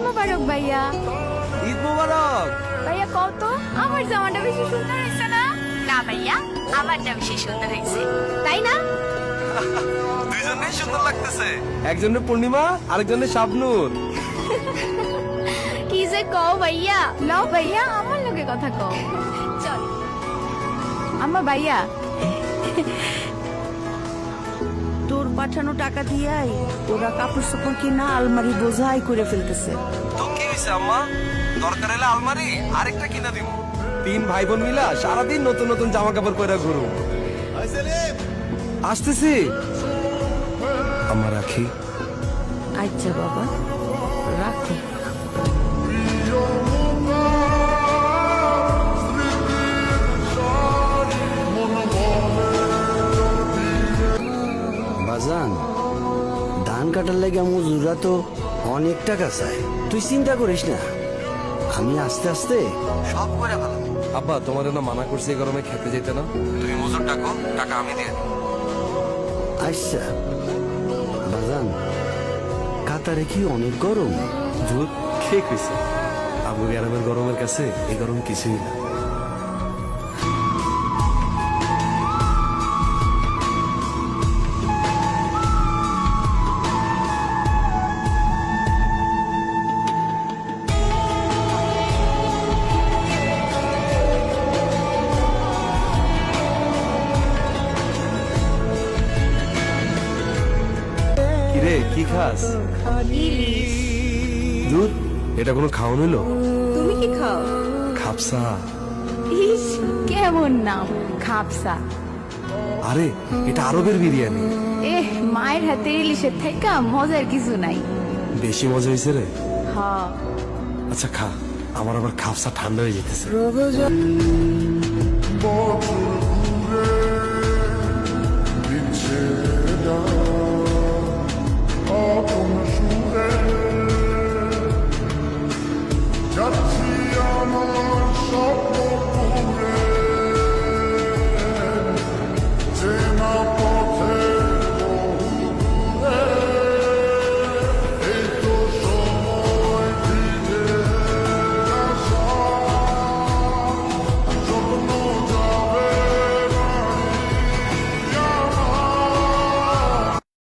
মোবারক ভাইয়া। ঈদ মোবারক। ভাইয়া কত আমার জামাটা বেশি সুন্দর হয়েছে না? না ভাইয়া, আমারটা বেশি সুন্দর হয়েছে, তাই না? দুইজনেই সুন্দর লাগতেছে, একজনের পূর্ণিমা আরেকজনের শাবনূর। কি যে কও ভাইয়া, লও ভাইয়া আমার লগে কথা কও। চল আম্মা ভাইয়া, তোর পাঠানো টাকা দিয়াই ওরা কাপড় চোপড় কিনা আলমারি বোঝাই করে ফেলতেছে। তো কি হইছে আম্মা, দরকার হলে আলমারি আরেকটা কিনা দিব। তিন ভাই বোন মিলা সারাদিন নতুন নতুন জামা কাপড় পরে ঘুরু। আসতেছি আম্মা, রাখি। আচ্ছা বাবা, রাখো। বাজান, ধান কাটার লাগে মজুররা তো অনেক টাকা চায়। তুই চিন্তা করিস না, আমি আস্তে আস্তে সব করে ভালো। আব্বা, তোমার না মানা করছি এই গরমে খেতে যেতে না, তুমি মজুর ডাকো, টাকা আমি দিয়ে দিব। আচ্ছা বাজান, কাতারে কি অনেক গরম? দুধ ঠিক হয়েছে, আবু গ্রামের গরমের কাছে এই গরম কিছুই না। কিরে, কি খাস? ইলিশ। দুধ? এটা কোনো খাওয়ান হইলো? তুমি কি খাও? খাপসা। ইস, কেমন নাম খাপসা। আরে এটা আরবের বিরিয়ানি। মায়ের হাতে ইলিশের থেকে মজার কিছু নাই। বেশি মজা হয়েছে রে। হ্যাঁ, আচ্ছা খা, আমার আবার খাপসা ঠান্ডা হয়ে যেতেছে।